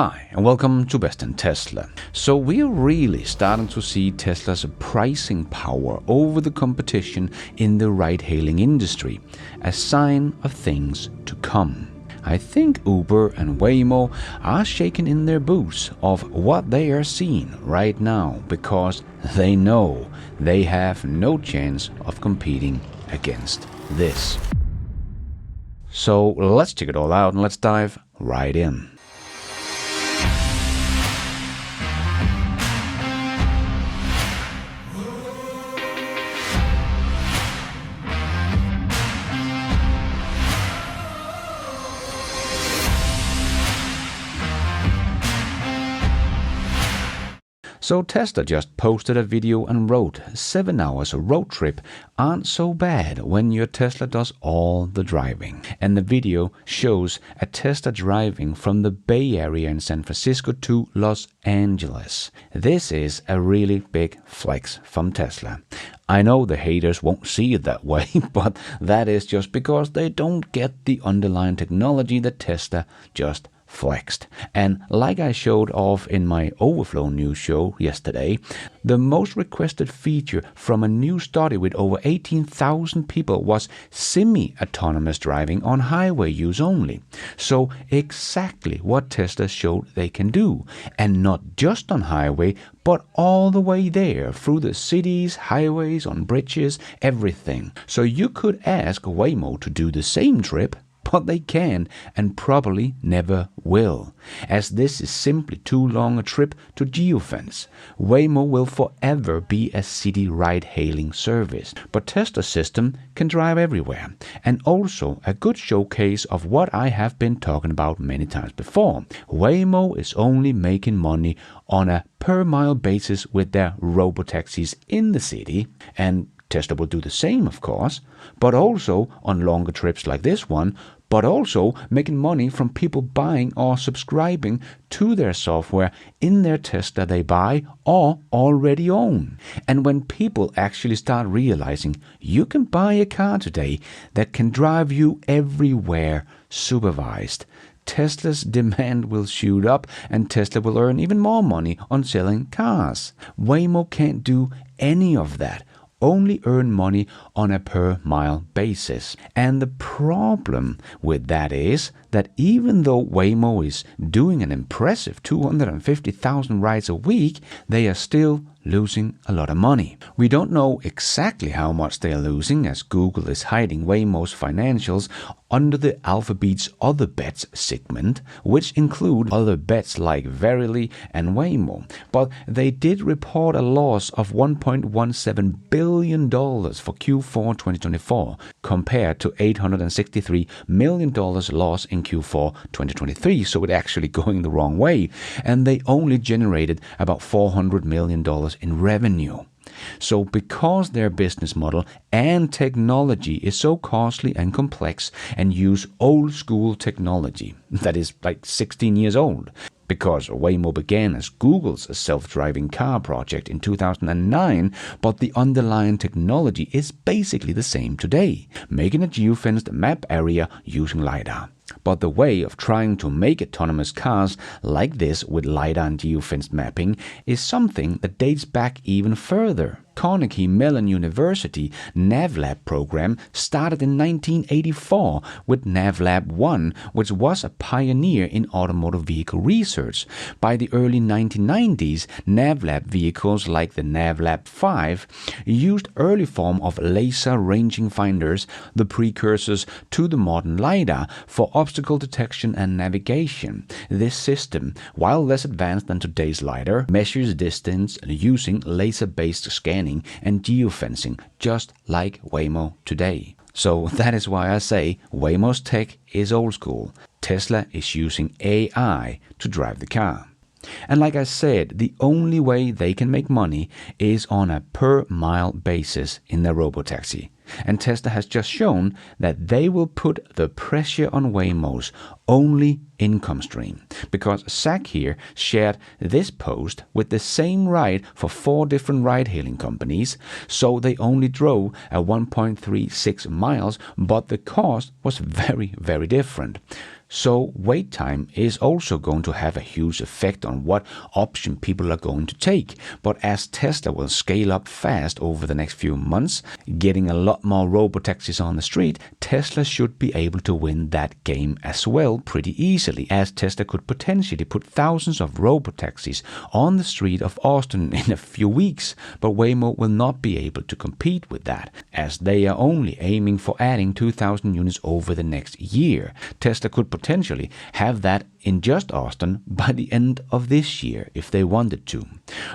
Hi, and welcome to Best in Tesla. So we're really starting to see Tesla's pricing power over the competition in the ride-hailing industry, a sign of things to come. I think Uber and Waymo are shaking in their boots of what they are seeing right now because they know they have no chance of competing against this. So let's check it all out and let's dive right in. So Tesla just posted a video and wrote 7 hours road trip aren't so bad when your Tesla does all the driving. And the video shows a Tesla driving from the Bay Area in San Francisco to Los Angeles. This is a really big flex from Tesla. I know the haters won't see it that way, but that is just because they don't get the underlying technology that Tesla just flexed. And like I showed off in my Overflow news show yesterday, the most requested feature from a new study with over 18,000 people was semi-autonomous driving on highway use only. So exactly what Tesla showed they can do, and not just on highway, but all the way there through the cities, highways, on bridges, everything. So you could ask Waymo to do the same trip, but they can and probably never will, as this is simply too long a trip to geofence. Waymo will forever be a city ride-hailing service, but Tesla's system can drive everywhere, and also a good showcase of what I have been talking about many times before. Waymo is only making money on a per-mile basis with their robotaxis in the city, and Tesla will do the same, of course, but also on longer trips like this one, but also making money from people buying or subscribing to their software in their Tesla they buy or already own. And when people actually start realizing you can buy a car today that can drive you everywhere supervised, Tesla's demand will shoot up and Tesla will earn even more money on selling cars. Waymo can't do any of that, only earn money on a per mile basis. And the problem with that is that even though Waymo is doing an impressive 250,000 rides a week, they are still losing a lot of money. We don't know exactly how much they are losing, as Google is hiding Waymo's financials under the Alphabet's Other Bets segment, which include other bets like Verily and Waymo. But they did report a loss of $1.17 billion for Q4 2024, compared to $863 million loss in Q4 2023, so it's actually going the wrong way. And they only generated about $400 million in revenue. So because their business model and technology is so costly and complex and use old school technology that is like 16 years old, because Waymo began as Google's self-driving car project in 2009, but the underlying technology is basically the same today, making a geofenced map area using LiDAR. But the way of trying to make autonomous cars like this with LiDAR and geofenced mapping is something that dates back even further. Carnegie Mellon University NavLab program started in 1984 with NavLab 1, which was a pioneer in automotive vehicle research. By the early 1990s, NavLab vehicles like the NavLab 5 used early form of laser ranging finders, the precursors to the modern LiDAR, for obstacle detection and navigation. This system, while less advanced than today's LiDAR, measures distance using laser-based scanning and geofencing, just like Waymo today. So that is why I say Waymo's tech is old school. Tesla is using AI to drive the car. And like I said, the only way they can make money is on a per mile basis in their robotaxi. And Tesla has just shown that they will put the pressure on Waymo's only income stream. Because Zach here shared this post with the same ride for 4 different ride-hailing companies, so they only drove a 1.36 miles, but the cost was very, very different. So wait time is also going to have a huge effect on what option people are going to take. But as Tesla will scale up fast over the next few months, getting a lot more robotaxis on the street, Tesla should be able to win that game as well pretty easily, as Tesla could potentially put thousands of robotaxis on the street of Austin in a few weeks. But Waymo will not be able to compete with that, as they are only aiming for adding 2,000 units over the next year. Tesla could potentially have that in just Austin by the end of this year if they wanted to.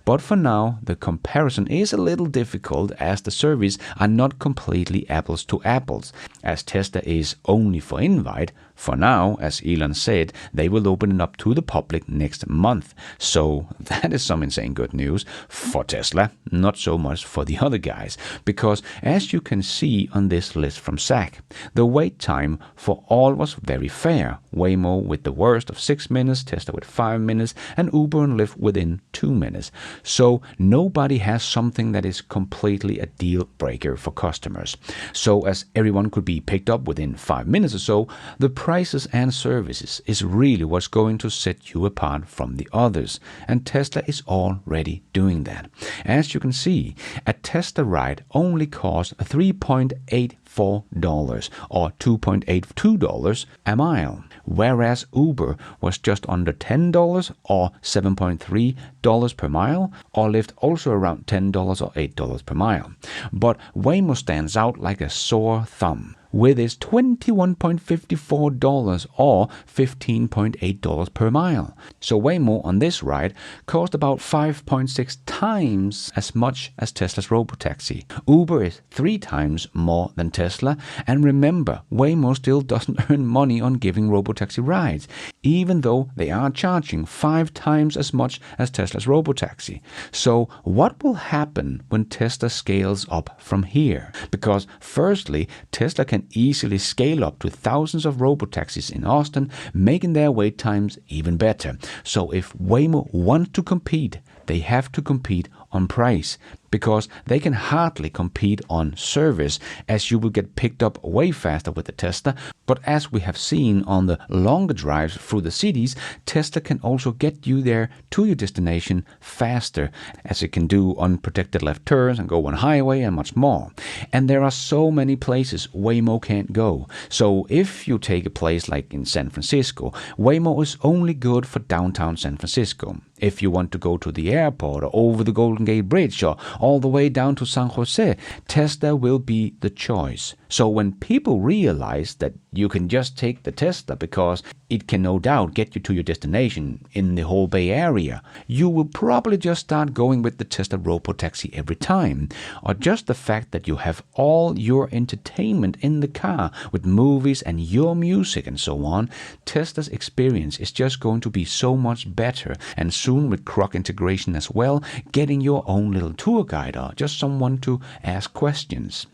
But for now, the comparison is a little difficult, as the surveys are not completely apples to apples, as Tesla is only for invite. For now, as Elon said, they will open it up to the public next month. So that is some insane good news for Tesla, not so much for the other guys, because as you can see on this list from Zach, the wait time for all was very fair. Waymo with the worst of 6 minutes, Tesla with 5 minutes, and Uber and Lyft within 2 minutes. So nobody has something that is completely a deal breaker for customers. So as everyone could be picked up within 5 minutes or so, the prices and services is really what's going to set you apart from the others. And Tesla is already doing that. As you can see, a Tesla ride only costs $3.84 or $2.82 a mile, whereas Uber was just under $10 or $7.3 per mile, or Lyft also around $10 or $8 per mile. But Waymo stands out like a sore thumb with its $21.54 or $15.8 per mile. So Waymo on this ride cost about 5.6 times as much as Tesla's Robotaxi. Uber is 3 times more than Tesla, and remember, Waymo still doesn't earn money on giving Robotaxi rides, even though they are charging 5 times as much as Tesla's Robotaxi. So what will happen when Tesla scales up from here? Because firstly, Tesla can easily scale up to thousands of robotaxis in Austin, making their wait times even better. So if Waymo wants to compete, they have to compete on price, because they can hardly compete on service, as you will get picked up way faster with the Tesla. But as we have seen on the longer drives through the cities, Tesla can also get you there to your destination faster, as it can do unprotected left turns and go on highway and much more. And there are so many places Waymo can't go. So if you take a place like in San Francisco, Waymo is only good for downtown San Francisco. If you want to go to the airport or over the Golden Gate Bridge or all the way down to San Jose, Tesla will be the choice. So when people realize that you can just take the Tesla because it can no doubt get you to your destination in the whole Bay Area, you will probably just start going with the Tesla Robotaxi every time. Or just the fact that you have all your entertainment in the car with movies and your music and so on, Tesla's experience is just going to be so much better. And soon with Croc integration as well, getting your own little tour guide or just someone to ask questions.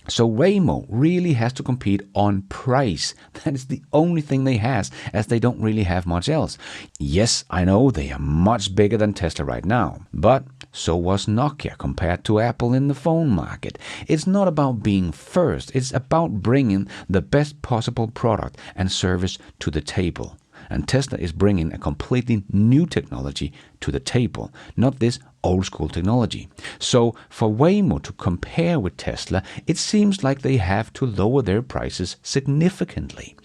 So Waymo really has to compete on price. That is the only thing they have, as they don't really have much else. Yes, I know they are much bigger than Tesla right now, but so was Nokia compared to Apple in the phone market. It's not about being first, it's about bringing the best possible product and service to the table. And Tesla is bringing a completely new technology to the table, not this old school technology. So for Waymo to compare with Tesla, it seems like they have to lower their prices significantly.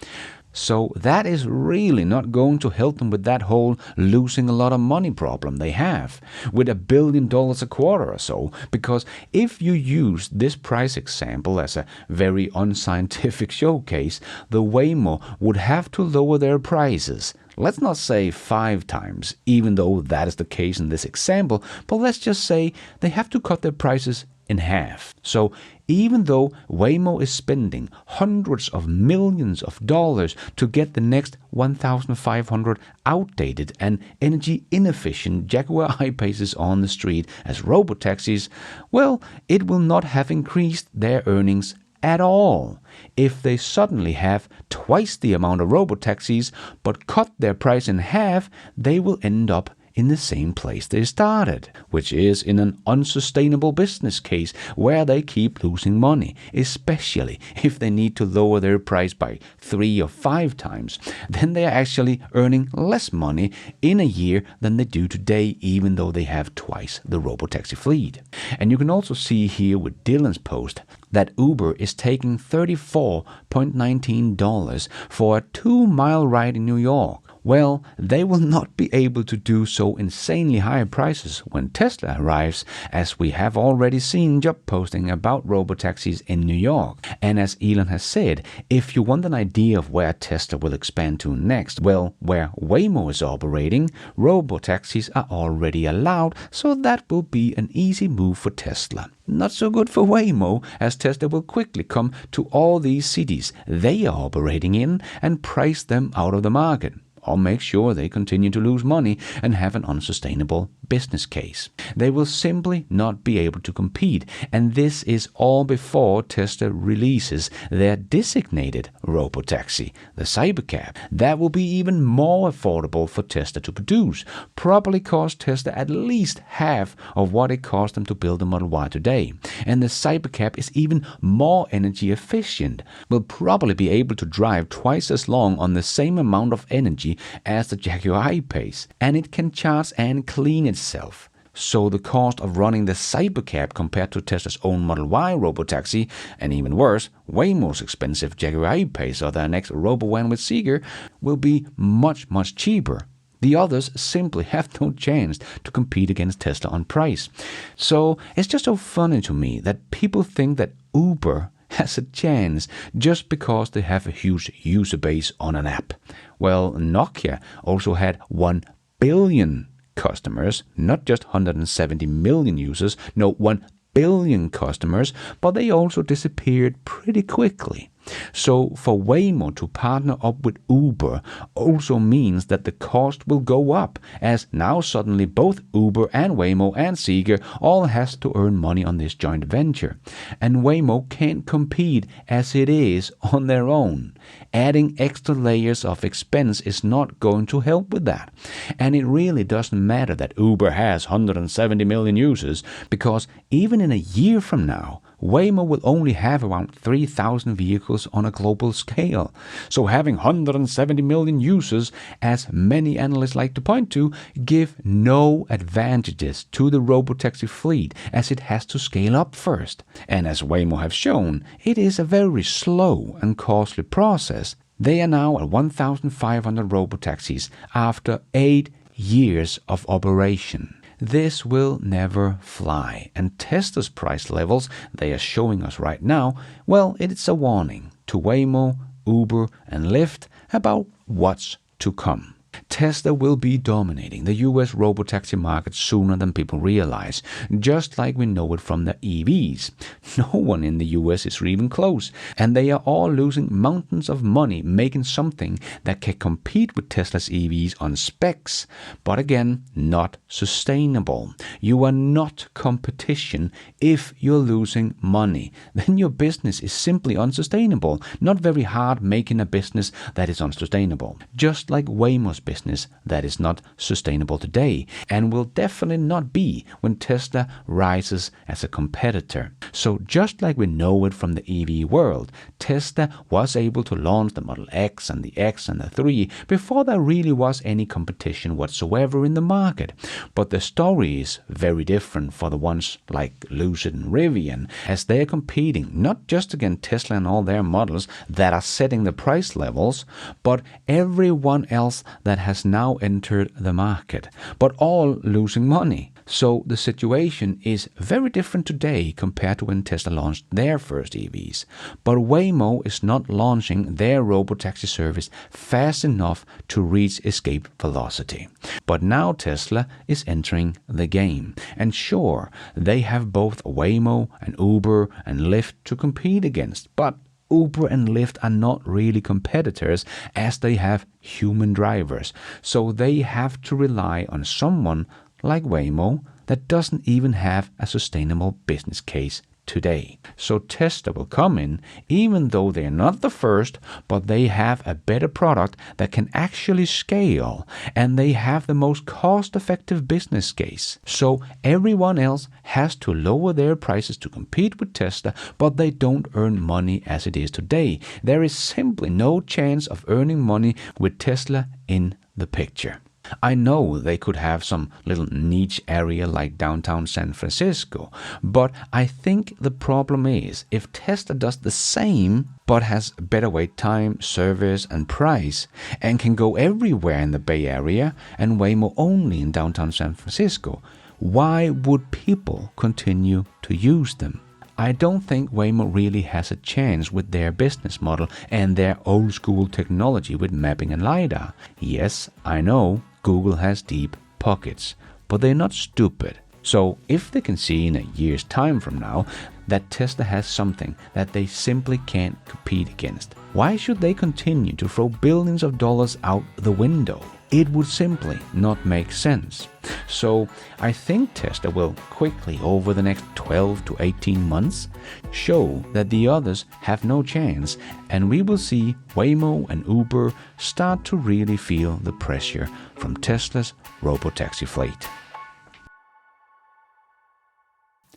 So that is really not going to help them with that whole losing a lot of money problem they have with $1 billion a quarter or so. Because if you use this price example as a very unscientific showcase, the Waymo would have to lower their prices. Let's not say 5 times, even though that is the case in this example, but let's just say they have to cut their prices in half. So even though Waymo is spending hundreds of millions of dollars to get the next 1,500 outdated and energy inefficient Jaguar I-Paces on the street as robotaxis, well, it will not have increased their earnings at all. If they suddenly have twice the amount of robotaxis but cut their price in half, they will end up in the same place they started, which is in an unsustainable business case where they keep losing money, especially if they need to lower their price by 3 or 5 times. Then they are actually earning less money in a year than they do today, even though they have twice the robotaxi fleet. And you can also see here with Dylan's post that Uber is taking $34.19 for a 2-mile ride in New York. Well, they will not be able to do so insanely high prices when Tesla arrives, as we have already seen job posting about robotaxis in New York. And as Elon has said, if you want an idea of where Tesla will expand to next, well, where Waymo is operating, robotaxis are already allowed, so that will be an easy move for Tesla. Not so good for Waymo, as Tesla will quickly come to all these cities they are operating in and price them out of the market, or make sure they continue to lose money and have an unsustainable business case. They will simply not be able to compete, and this is all before Tesla releases their designated robotaxi, the Cybercab. That will be even more affordable for Tesla to produce, probably cost Tesla at least half of what it cost them to build the Model Y today. And the Cybercab is even more energy efficient, will probably be able to drive twice as long on the same amount of energy as the Jaguar I-Pace, and it can charge and clean itself. So the cost of running the Cybercab compared to Tesla's own Model Y robotaxi, and even worse, Waymo's expensive Jaguar I-Pace or their next robo-van with Seeger, will be much cheaper. The others simply have no chance to compete against Tesla on price. So it's just so funny to me that people think that Uber has a chance just because they have a huge user base on an app. Well, Nokia also had 1 billion customers, not just 170 million users, no, 1 billion customers, but they also disappeared pretty quickly. So for Waymo to partner up with Uber also means that the cost will go up, as now suddenly both Uber and Waymo and Seeger all has to earn money on this joint venture. And Waymo can't compete as it is on their own. Adding extra layers of expense is not going to help with that. And it really doesn't matter that Uber has 170 million users, because even in a year from now, Waymo will only have around 3,000 vehicles on a global scale. So having 170 million users, as many analysts like to point to, give no advantages to the robotaxi fleet, as it has to scale up first. And as Waymo have shown, it is a very slow and costly process. They are now at 1,500 robotaxis after 8 years of operation. This will never fly, and Tesla's price levels they are showing us right now, well, it's a warning to Waymo, Uber and Lyft about what's to come. Tesla will be dominating the US robotaxi market sooner than people realize, just like we know it from the EVs. No one in the US is even close, and they are all losing mountains of money making something that can compete with Tesla's EVs on specs, but again, not sustainable. You are not competition if you're losing money. Then your business is simply unsustainable, not very hard making a business that is unsustainable. Just like Waymo's business that is not sustainable today, and will definitely not be when Tesla rises as a competitor. So just like we know it from the EV world, Tesla was able to launch the Model X and the X and the 3 before there really was any competition whatsoever in the market. But the story is very different for the ones like Lucid and Rivian, as they are competing not just against Tesla and all their models that are setting the price levels, but everyone else that has now entered the market, but all losing money. So the situation is very different today compared to when Tesla launched their first EVs. But Waymo is not launching their robotaxi service fast enough to reach escape velocity. But now Tesla is entering the game. And sure, they have both Waymo and Uber and Lyft to compete against, but Uber and Lyft are not really competitors, as they have human drivers. So they have to rely on someone like Waymo that doesn't even have a sustainable business case today. So Tesla will come in, even though they're not the first, but they have a better product that can actually scale, and they have the most cost-effective business case. So everyone else has to lower their prices to compete with Tesla, but they don't earn money as it is today. There is simply no chance of earning money with Tesla in the picture. I know they could have some little niche area like downtown San Francisco, but I think the problem is if Tesla does the same but has better wait time, service and price and can go everywhere in the Bay Area and Waymo only in downtown San Francisco, why would people continue to use them? I don't think Waymo really has a chance with their business model and their old school technology with mapping and LiDAR. Yes, I know Google has deep pockets, but they're not stupid. So if they can see in a year's time from now that Tesla has something that they simply can't compete against, why should they continue to throw billions of dollars out the window? It would simply not make sense. So I think Tesla will quickly, over the next 12 to 18 months, show that the others have no chance, and we will see Waymo and Uber start to really feel the pressure from Tesla's robotaxi fleet.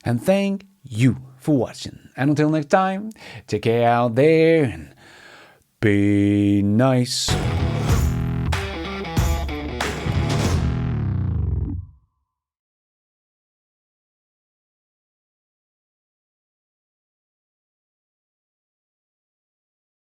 And thank you for watching. And until next time, take care out there and be nice.